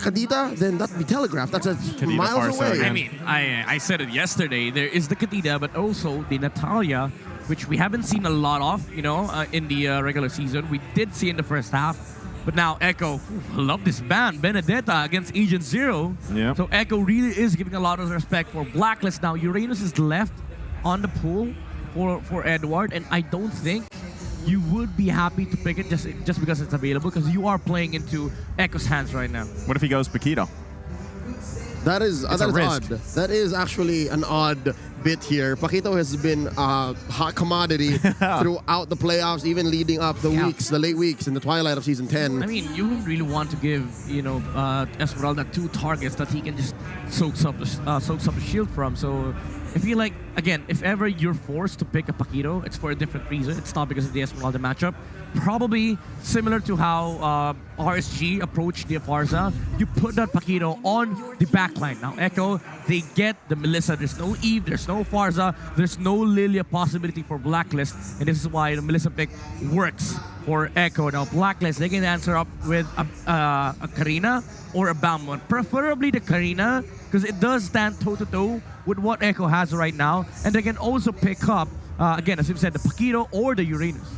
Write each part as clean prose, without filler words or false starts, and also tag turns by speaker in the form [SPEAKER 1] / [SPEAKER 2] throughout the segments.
[SPEAKER 1] Kadita, then that'd be telegraphed. That's a miles away.
[SPEAKER 2] I mean, I said it yesterday. There is the Kadita, but also the Natalia, which we haven't seen a lot of, you know, in the regular season. We did see in the first half. But now Echo, I love this band, Benedetta against Agent Zero.
[SPEAKER 3] Yeah.
[SPEAKER 2] So Echo really is giving a lot of respect for Blacklist. Now Uranus is left on the pool for Edward, and I don't think you would be happy to pick it just because it's available, because you are playing into Echo's hands right now.
[SPEAKER 3] What if he goes Paquito?
[SPEAKER 1] That is odd. That is actually an odd bit here. Paquito has been a hot commodity throughout the playoffs, even leading up the late weeks in the twilight of Season 10.
[SPEAKER 2] I mean, you wouldn't really want to give, you know, Esmeralda 2 targets that he can just soaks up the shield from. So I feel like, again, if ever you're forced to pick a Paquito, it's for a different reason. It's not because of the Esmeralda matchup. Probably similar to how RSG approached the Farza. You put that Paquito on the backline. Now Echo, they get the Melissa. There's no Eve, there's no Farza, there's no Lilia possibility for Blacklist. And this is why the Melissa pick works for Echo. Now Blacklist, they can answer up with a Karina or a Balmont. Preferably the Karina, because it does stand toe-to-toe with what Echo has right now. And they can also pick up, again, as you said, the Paquito or the Uranus.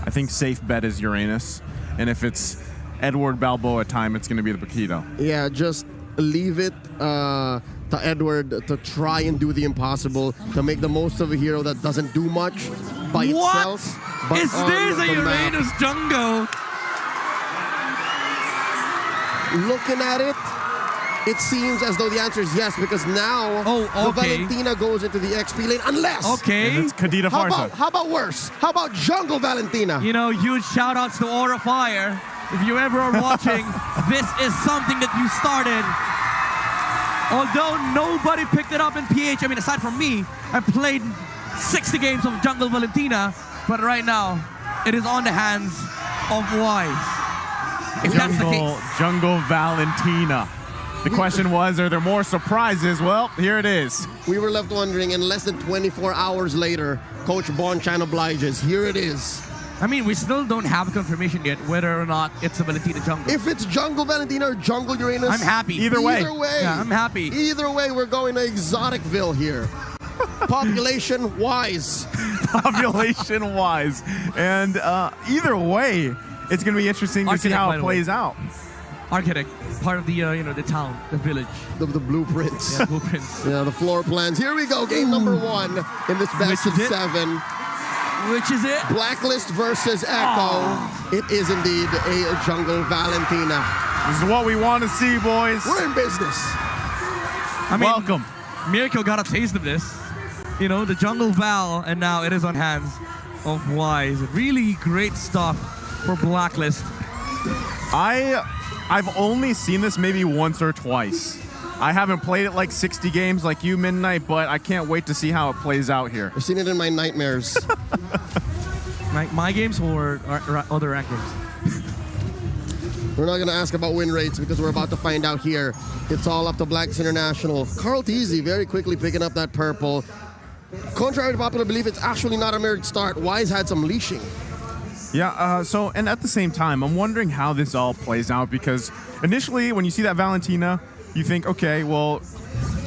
[SPEAKER 3] I think safe bet is Uranus. And if it's Edward Balboa time, it's going to be the Paquito.
[SPEAKER 1] Yeah, just leave it to Edward to try and do the impossible, to make the most of a hero that doesn't do much by itself.
[SPEAKER 2] What is this, a Uranus jungle?
[SPEAKER 1] Looking at it, it seems as though the answer is yes, because now the Valentina goes into the XP lane, unless...
[SPEAKER 2] Okay.
[SPEAKER 3] And it's Kadita Farza.
[SPEAKER 1] How about worse? How about Jungle Valentina?
[SPEAKER 2] You know, huge shout-outs to Aura Fire. If you ever are watching, this is something that you started. Although nobody picked it up in PH, I mean, aside from me, I played 60 games of Jungle Valentina, but right now, it is on the hands of Wise. If that's the case.
[SPEAKER 3] Jungle Valentina. The question was, are there more surprises? Well, here it is.
[SPEAKER 1] We were left wondering, and less than 24 hours later, Coach Bonchan obliges. Here it is.
[SPEAKER 2] I mean, we still don't have confirmation yet whether or not it's a Valentina jungle.
[SPEAKER 1] If it's Jungle Valentina or Jungle Uranus,
[SPEAKER 2] I'm happy.
[SPEAKER 3] Either way.
[SPEAKER 2] Yeah, I'm happy.
[SPEAKER 1] Either way, we're going to Exoticville here. Population-wise.
[SPEAKER 3] Population-wise. And either way, it's going to be interesting to see how it plays out.
[SPEAKER 2] Architect, part of the the town, the village.
[SPEAKER 1] The blueprints.
[SPEAKER 2] Yeah, blueprints.
[SPEAKER 1] Yeah, the floor plans. Here we go, game number 1 in this best of 7.
[SPEAKER 2] Which is it?
[SPEAKER 1] Blacklist versus Echo. It is indeed a Jungle Valentina.
[SPEAKER 3] This is what we want to see, boys.
[SPEAKER 1] We're in business.
[SPEAKER 2] I mean,
[SPEAKER 3] welcome.
[SPEAKER 2] Miracle got a taste of this. You know, the Jungle Val, and now it is on hands of Wise. Really great stuff for Blacklist.
[SPEAKER 3] I've only seen this maybe once or twice. I haven't played it like 60 games like you, Midnight, but I can't wait to see how it plays out here.
[SPEAKER 1] I've seen it in my nightmares.
[SPEAKER 2] My games or other rank games?
[SPEAKER 1] We're not going to ask about win rates because we're about to find out here. It's all up to Blacks International. Carl Teasy very quickly picking up that purple. Contrary to popular belief, it's actually not a mirrored start. Wise had some leashing.
[SPEAKER 3] Yeah, and at the same time, I'm wondering how this all plays out, because initially when you see that Valentina, you think, okay, well,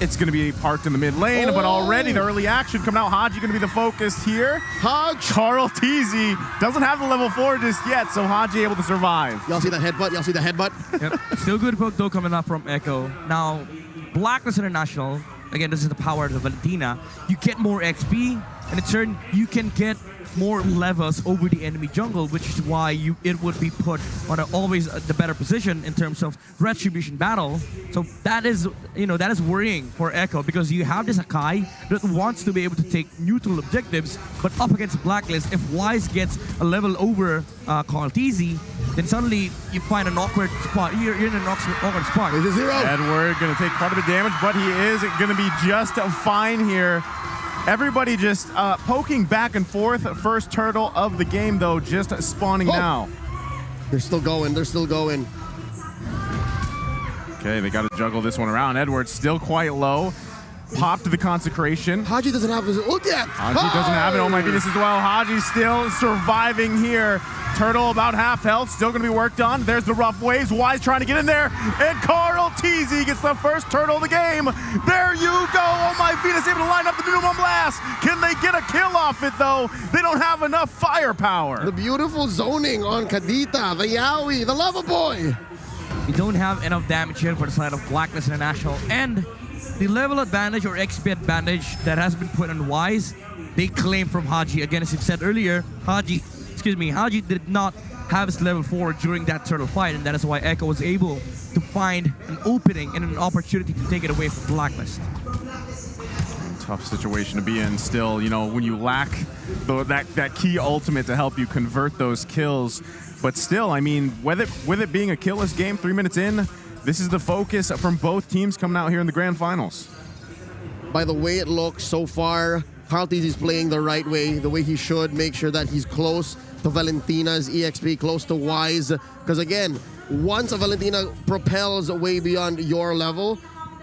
[SPEAKER 3] it's going to be parked in the mid lane, but already the early action coming out. Haji going to be the focus here. Carl Teasy doesn't have the level 4 just yet, so Haji able to survive.
[SPEAKER 1] Y'all see that headbutt? Y'all see the headbutt?
[SPEAKER 2] Yep. Still good poke though coming up from Echo. Now, Blacklist International, again, this is the power of the Valentina. You get more XP, and in turn, you can get more levels over the enemy jungle, which is why it would be put on always the better position in terms of retribution battle. So that is, that is worrying for Echo, because you have this Akai that wants to be able to take neutral objectives, but up against Blacklist, if Wise gets a level over Carl Teasy, then suddenly you find an awkward spot. You're in an awkward spot.
[SPEAKER 1] It's a 0.
[SPEAKER 3] Edward going to take part of the damage, but he is going to be just fine here. Everybody just poking back and forth. First turtle of the game, though, just spawning now.
[SPEAKER 1] They're still going. They're still going.
[SPEAKER 3] Okay, they got to juggle this one around. Edward's still quite low. popped the consecration.
[SPEAKER 1] Haji doesn't have his ult yet.
[SPEAKER 3] Haji doesn't have it. Oh my goodness as well. Haji still surviving here. Turtle about half health, still going to be worked on. There's the rough waves. Wise trying to get in there. And Carl TZ gets the first turtle of the game. There you go. Oh my Venus able to line up the minimum blast. Can they get a kill off it though? They don't have enough firepower.
[SPEAKER 1] The beautiful zoning on Kadita, the Yaoi, the Lava Boy.
[SPEAKER 2] We don't have enough damage here for the side of Blacklist International. And the level advantage or XP advantage that has been put on Wise, they claim from Haji. Again, as you said earlier, Haji did not have his level 4 during that turtle fight, and that is why Echo was able to find an opening and an opportunity to take it away from Blacklist.
[SPEAKER 3] Tough situation to be in still, you know, when you lack that key ultimate to help you convert those kills. But still, I mean, with it being a killless game 3 minutes in, this is the focus from both teams coming out here in the grand finals.
[SPEAKER 1] By the way it looks so far, Carltes is playing the right way, the way he should. Make sure that he's close to Valentina's EXP, close to Wise. Because again, once a Valentina propels way beyond your level,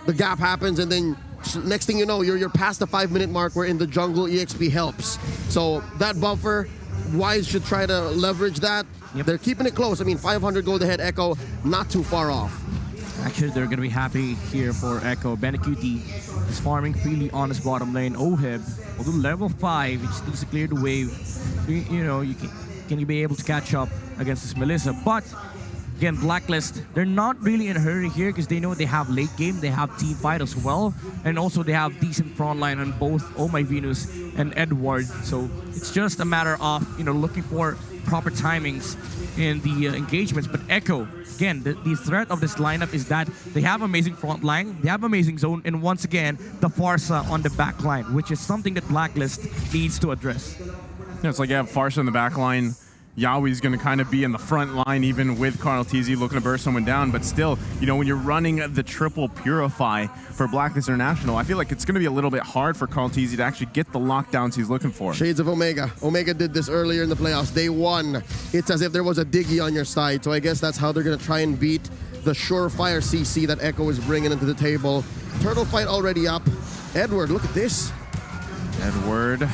[SPEAKER 1] the gap happens, and then next thing you know, you're past the 5-minute mark where in the jungle EXP helps. So that buffer, Wise should try to leverage that.
[SPEAKER 2] Yep.
[SPEAKER 1] They're keeping it close. I mean, 500 gold ahead, Echo, not too far off.
[SPEAKER 2] Actually, they're going to be happy here for Echo. BNQT is farming freely on his bottom lane. Oheb, although level 5, he just needs to clear the wave. You know, can you be able to catch up against this Melissa? But again, Blacklist, they're not really in a hurry here because they know they have late game, they have team fight as well, and also they have decent front line on both Oh My Venus and Edward. So it's just a matter of, you know, looking for proper timings in the engagements. But Echo, again, the threat of this lineup is that they have amazing front line, they have amazing zone, and once again, the Farsa on the back line, which is something that Blacklist needs to address.
[SPEAKER 3] Yeah, it's like you have Farsa in the back line. Yaoi's going to kind of be in the front line, even with Carl TZ looking to burst someone down. But still, you know, when you're running the triple Purify for Blacklist International, I feel like it's going to be a little bit hard for Carl TZ to actually get the lockdowns he's looking for.
[SPEAKER 1] Shades of Omega. Omega did this earlier in the playoffs. Day 1, it's as if there was a Diggy on your side. So I guess that's how they're going to try and beat the surefire CC that Echo is bringing into the table. Turtle fight already up. Edward, look at this.
[SPEAKER 3] Edward.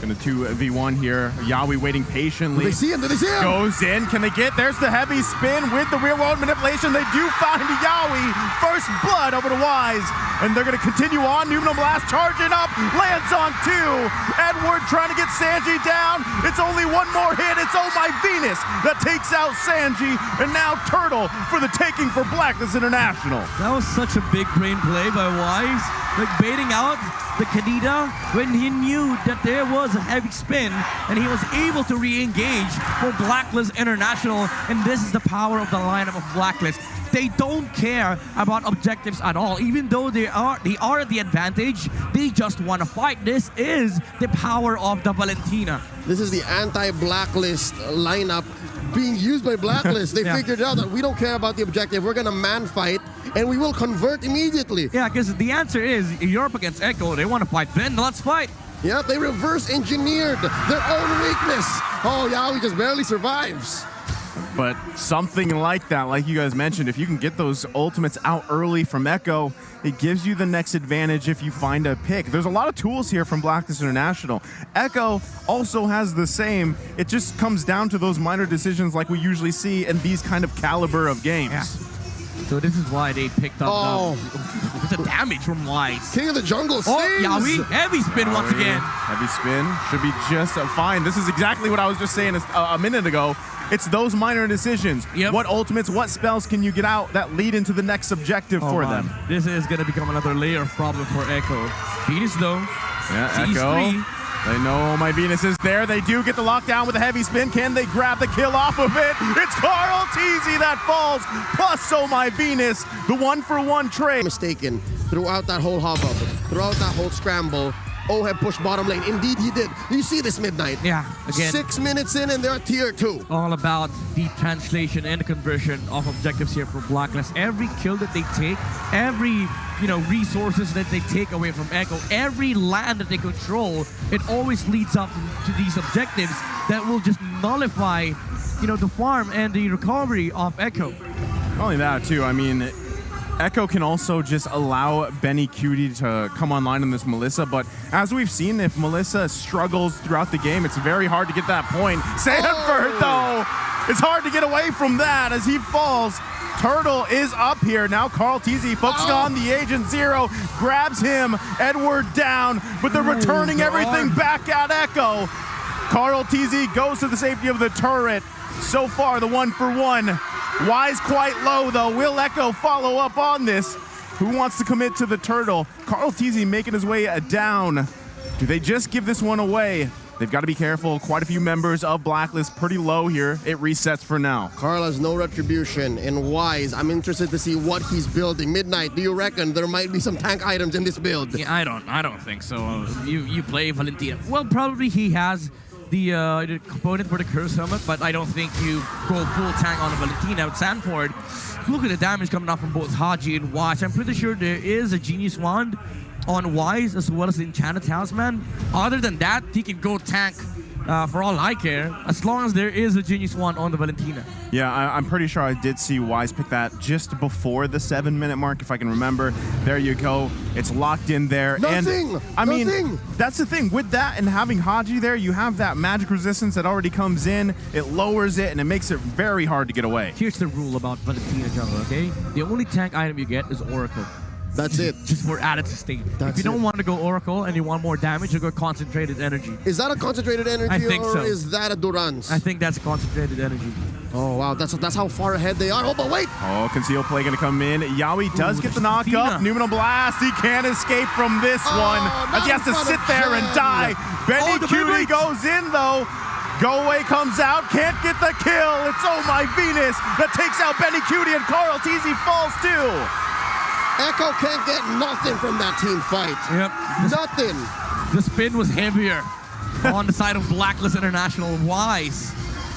[SPEAKER 3] Going to 2v1 here. Yaoi waiting patiently.
[SPEAKER 1] Did they see him? Did they see him?
[SPEAKER 3] Goes in. Can they get? There's the heavy spin with the real world manipulation. They do find Yaoi. First blood over to Wise. And they're going to continue on. Numenal Blast charging up. Lands on 2. Edward trying to get Sanji down. It's only one more hit. It's Oh My Venus that takes out Sanji. And now Turtle for the taking for Blacklist International.
[SPEAKER 2] That was such a big brain play by Wise. Like baiting out the Kadita when he knew that there was a heavy spin and he was able to re-engage for Blacklist International. And this is the power of the lineup of Blacklist. They don't care about objectives at all. Even though they are at the advantage, they just want to fight. This is the power of the Valentina.
[SPEAKER 1] This is the anti-Blacklist lineup being used by Blacklist. They figured out that we don't care about the objective. We're going to man fight, and we will convert immediately.
[SPEAKER 2] Yeah, because the answer is, if you're up against Echo, they want to fight, then let's fight.
[SPEAKER 1] Yeah, they reverse engineered their own weakness. Oh, Yaoi just barely survives.
[SPEAKER 3] But something like that, like you guys mentioned, if you can get those ultimates out early from Echo, it gives you the next advantage if you find a pick. There's a lot of tools here from Blacklist International. Echo also has the same. It just comes down to those minor decisions like we usually see in these kind of caliber of games.
[SPEAKER 2] Yeah. So this is why they picked up the damage from Wise.
[SPEAKER 1] King of the Jungle
[SPEAKER 2] Oh,
[SPEAKER 1] saves.
[SPEAKER 2] Yaoi, heavy spin once again.
[SPEAKER 3] Heavy spin should be just fine. This is exactly what I was just saying a minute ago. It's those minor decisions.
[SPEAKER 2] Yep.
[SPEAKER 3] What ultimates, what spells can you get out that lead into the next objective for them?
[SPEAKER 2] This is going to become another layer of problem for Echo. Venus though.
[SPEAKER 3] Yeah,
[SPEAKER 2] Sees
[SPEAKER 3] Echo.
[SPEAKER 2] 3.
[SPEAKER 3] They know my Venus is there. They do get the lockdown with a heavy spin. Can they grab the kill off of it? It's Carl TZ that falls. Plus, so my Venus, the 1-for-1 trade.
[SPEAKER 1] Mistaken throughout that whole hubbub, throughout that whole scramble. Oheb pushed bottom lane. Indeed, he did. You see this Midnight.
[SPEAKER 2] Yeah, again.
[SPEAKER 1] 6 minutes in and they're at tier 2.
[SPEAKER 2] All about the translation and the conversion of objectives here for Blacklist. Every kill that they take, every resources that they take away from Echo, every land that they control, it always leads up to these objectives that will just nullify, the farm and the recovery of Echo.
[SPEAKER 3] Not only that too, I mean, Echo can also just allow Benny Cutie to come online in this Melissa, but as we've seen, if Melissa struggles throughout the game, it's very hard to get that point. Sanford, though, it's hard to get away from that as he falls. Turtle is up here. Now Carl Teasy focusing on the Agent Zero, grabs him, Edward down, but they're returning everything back at Echo. Carl Teasy goes to the safety of the turret. So far, the 1-for-1. Wise quite low, though. Will Echo follow up on this? Who wants to commit to the turtle? Carl Teasy making his way down. Do they just give this one away? They've got to be careful. Quite a few members of Blacklist pretty low here. It resets for now.
[SPEAKER 1] Carl has no retribution, and Wise, I'm interested to see what he's building. Midnight, do you reckon there might be some tank items in this build?
[SPEAKER 2] Yeah, I don't think so. You play Valentina. Well, probably he has the component for the Curse Helmet, but I don't think you go full tank on a Valentina with Sanford. Look at the damage coming out from both Haji and Wise. I'm pretty sure there is a Genius Wand on Wise as well as the Enchanted Talisman. Other than that, he can go tank for all I care, as long as there is a Genius Wand on the Valentina.
[SPEAKER 3] Yeah, I'm pretty sure I did see Wise pick that just before the 7-minute mark, if I can remember. There you go. It's locked in there.
[SPEAKER 1] Nothing!
[SPEAKER 3] And I mean, that's the thing. With that and having Haji there, you have that magic resistance that already comes in. It lowers it, and it makes it very hard to get away.
[SPEAKER 2] Here's the rule about Valentina jungle, okay? The only tank item you get is Oracle.
[SPEAKER 1] That's it.
[SPEAKER 2] Just for added sustain. If you don't want to go Oracle and you want more damage, you go Concentrated Energy.
[SPEAKER 1] Is that a concentrated energy,
[SPEAKER 2] I think
[SPEAKER 1] or
[SPEAKER 2] so.
[SPEAKER 1] is that a Durance?
[SPEAKER 2] I think that's Concentrated Energy.
[SPEAKER 1] Oh, wow. That's how far ahead they are. Oh, but wait.
[SPEAKER 3] Oh, Conceal Play going to come in. Yaoi does get the knock
[SPEAKER 2] Valentina.
[SPEAKER 3] up. Numinal Blast. He can't escape from this one as he has to sit there and die. Benny
[SPEAKER 2] the
[SPEAKER 3] Cutie
[SPEAKER 2] big
[SPEAKER 3] goes in, though. Go Away comes out. Can't get the kill. It's Oh My Venus that takes out Benny Cutie, and Carl Teasy falls too.
[SPEAKER 1] Echo can't get nothing from that team fight.
[SPEAKER 2] Yep.
[SPEAKER 1] Nothing.
[SPEAKER 2] The spin was heavier on the side of Blacklist International. Wise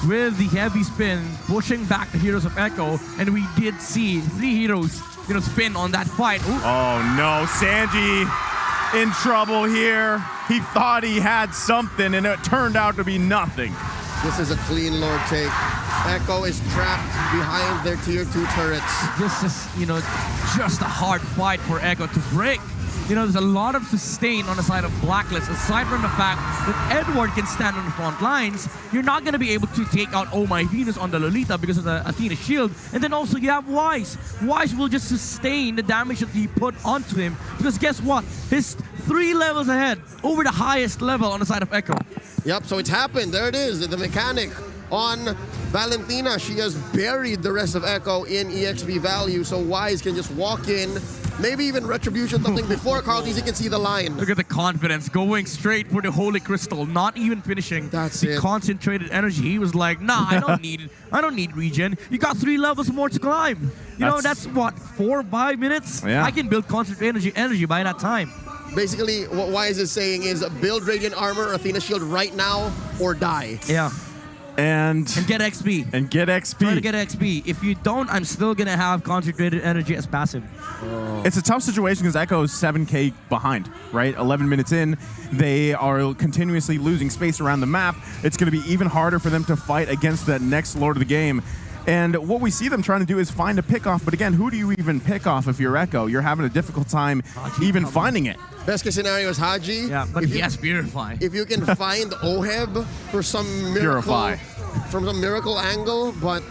[SPEAKER 2] with the heavy spin, pushing back the heroes of Echo, and we did see 3 heroes, spin on that fight. Ooh.
[SPEAKER 3] Oh no, Sanji in trouble here. He thought he had something, and it turned out to be nothing.
[SPEAKER 1] This is a clean Lord take. Echo is trapped behind their tier 2 turrets.
[SPEAKER 2] This is, just a hard fight for Echo to break. There's a lot of sustain on the side of Blacklist. Aside from the fact that Edward can stand on the front lines, you're not going to be able to take out Oh My Venus on the Lolita because of the Athena shield. And then also you have Wise. Wise will just sustain the damage that he put onto him. Because guess what? He's 3 levels ahead, over the highest level on the side of Echo.
[SPEAKER 1] Yep, so it's happened. There it is, the mechanic on Valentina. She has buried the rest of Echo in EXP value, so Wise can just walk in, maybe even Retribution something before Carl Teasy can see the line.
[SPEAKER 2] Look at the confidence, going straight for the Holy Crystal, not even finishing the Concentrated Energy. He was like, nah, I don't need it. I don't need regen. You got 3 levels more to climb. That's what, 4 or 5 minutes?
[SPEAKER 3] Yeah.
[SPEAKER 2] I can build Concentrated energy by that time.
[SPEAKER 1] Basically, what Wise is saying is build Radiant Armor, Athena Shield right now, or die.
[SPEAKER 2] Yeah.
[SPEAKER 3] And
[SPEAKER 2] get XP.
[SPEAKER 3] And get XP.
[SPEAKER 2] Try to get XP. If you don't, I'm still going to have Concentrated Energy as passive.
[SPEAKER 3] It's a tough situation because Echo's 7K behind, right? 11 minutes in, they are continuously losing space around the map. It's going to be even harder for them to fight against that next Lord of the game. And what we see them trying to do is find a pick-off. But again, who do you even pick off if you're Echo? You're having a difficult time even finding it.
[SPEAKER 1] Best case scenario is Haji.
[SPEAKER 2] Yeah, but he has Purify.
[SPEAKER 1] If you can find Oheb for some miracle, from some miracle angle, but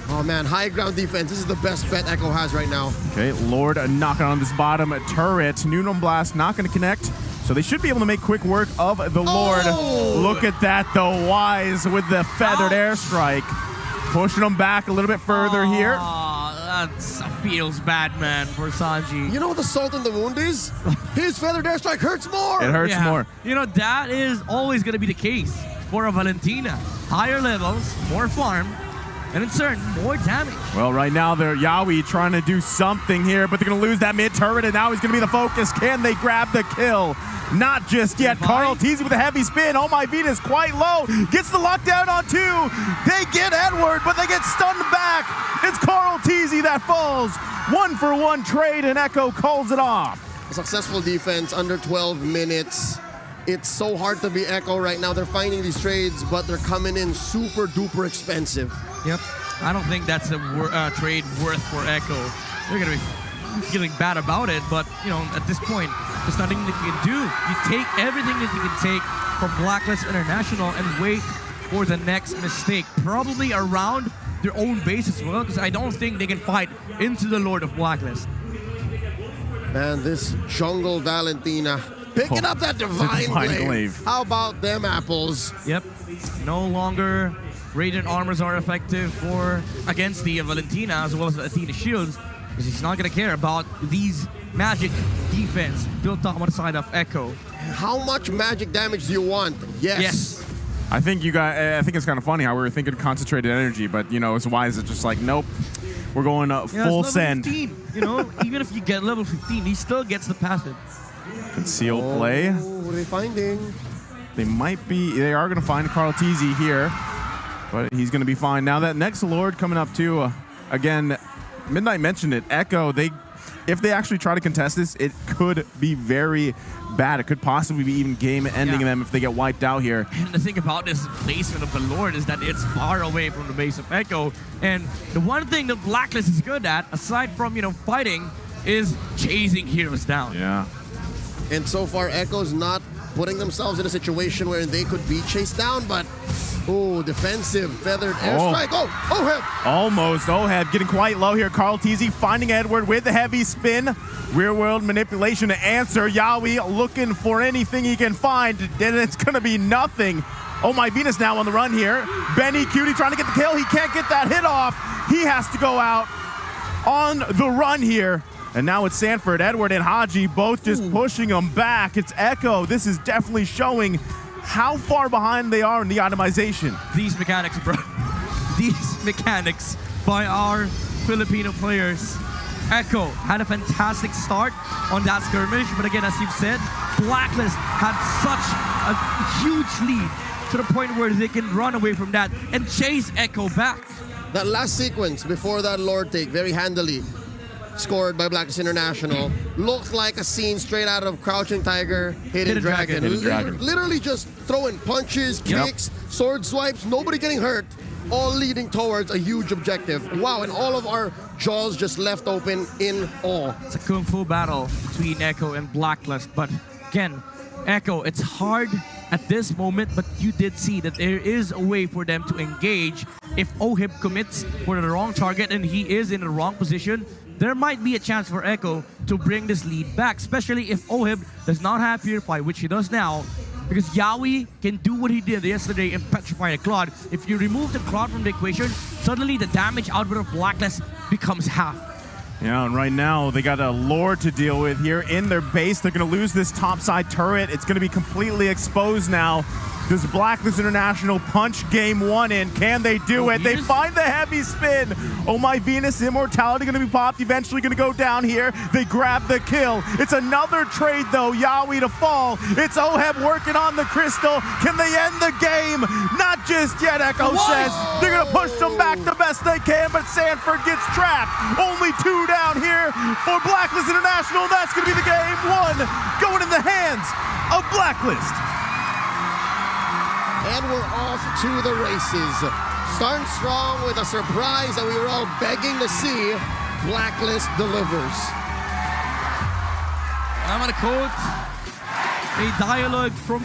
[SPEAKER 1] oh man, high ground defense. This is the best bet Echo has right now.
[SPEAKER 3] Okay, Lord knocking on this bottom turret. Numinal Blast not going to connect. So they should be able to make quick work of the Lord. Look at that though, Wise with the feathered airstrike. Pushing them back a little bit further here.
[SPEAKER 2] That feels bad, man, for Sanji.
[SPEAKER 1] You know what the salt in the wound is? His feathered airstrike hurts more.
[SPEAKER 3] It hurts more.
[SPEAKER 2] That is always going to be the case for a Valentina. Higher levels, more farm, and in turn, more damage.
[SPEAKER 3] Well, right now, they're Yaoi trying to do something here, but they're going to lose that mid turret, and now he's going to be the focus. Can they grab the kill? Not just yet. Carl Teasy with a heavy spin. Oh My Venus quite low. Gets the lockdown on 2. They get Edward, but they get stunned back. It's Carl Teasy that falls. 1-for-1 trade, and Echo calls it off.
[SPEAKER 1] A successful defense under 12 minutes. It's so hard to be Echo right now. They're finding these trades, but they're coming in super duper expensive.
[SPEAKER 2] Yep. I don't think that's a trade worth for Echo. They're going to be be feeling bad about it, but you know, at this point, there's nothing that you can do. You take everything that you can take from Blacklist International and wait for the next mistake, probably around their own base as well, because I don't think they can fight into the Lord of Blacklist.
[SPEAKER 1] Man, this jungle Valentina picking up that divine glaive. How about them apples?
[SPEAKER 2] Yep. No longer radiant armors are effective against the Valentina as well as the Athena shields, because he's not going to care about these magic defense built up on the side of Echo.
[SPEAKER 1] How much magic damage do you want? Yes.
[SPEAKER 3] I think it's kind of funny how we were thinking concentrated energy, but you know, it's wise. It's just like, nope, we're going full send.
[SPEAKER 2] 15, you know, even if you get level 15, he still gets the passive.
[SPEAKER 3] Concealed play.
[SPEAKER 1] What are they finding?
[SPEAKER 3] They are going to find Carl Teasy here, but he's going to be fine. Now that next Lord coming up too, again, Midnight mentioned it, Echo, if they actually try to contest this, it could be very bad. It could possibly be even game-ending them if they get wiped out here.
[SPEAKER 2] And the thing about this placement of the Lord is that it's far away from the base of Echo. And the one thing that Blacklist is good at, aside from, you know, fighting, is chasing heroes down.
[SPEAKER 3] Yeah.
[SPEAKER 1] And so far, Echo's not putting themselves in a situation where they could be chased down, but defensive feathered airstrike. Oheb!
[SPEAKER 3] Almost. Oheb getting quite low here. Carl Teasy finding Edward with the heavy spin. Rear world manipulation to answer. Yawi looking for anything he can find. Then it's going to be nothing. Oh my Venus now on the run here. Benny Cutie trying to get the kill. He can't get that hit off. He has to go out on the run here. And now it's Sanford, Edward, and Haji both just pushing him back. It's Echo. This is definitely showing how far behind they are in the itemization.
[SPEAKER 2] These mechanics, bro. These mechanics by our Filipino players. Echo had a fantastic start on that skirmish, but again, as you've said, Blacklist had such a huge lead to the point where they can run away from that and chase Echo back.
[SPEAKER 1] That last sequence before that Lord take, very handily scored by Blacklist International, looks like a scene straight out of Crouching Tiger, Hidden Dragon. Literally just throwing punches, kicks, sword swipes, nobody getting hurt, all leading towards a huge objective. Wow, and all of our jaws just left open in awe.
[SPEAKER 2] It's a kung fu battle between Echo and Blacklist, but again, Echo, it's hard at this moment, but you did see that there is a way for them to engage. If Ohib commits for the wrong target and he is in the wrong position, there might be a chance for Echo to bring this lead back, especially if Ohib does not have Purify, which he does now, because Yawi can do what he did yesterday and petrify a Claude. If you remove the Claude from the equation, suddenly the damage output of Blacklist becomes half.
[SPEAKER 3] Yeah, and right now they got a Lord to deal with here in their base. They're going to lose this topside turret. It's going to be completely exposed now. Does Blacklist International punch game one in? Can they do it? They find the heavy spin. Oh my Venus, Immortality going to be popped. Eventually going to go down here. They grab the kill. It's another trade though. Yawi to fall. It's Oheb working on the crystal. Can they end the game? Not just yet, Echo says. They're going to push them back the best they can, but Sanford gets trapped. Only 2 down here for Blacklist International. That's going to be the game one going in the hands of Blacklist.
[SPEAKER 1] And we're off to the races. Starting strong with a surprise that we were all begging to see. Blacklist delivers.
[SPEAKER 2] I'm going to quote a dialogue from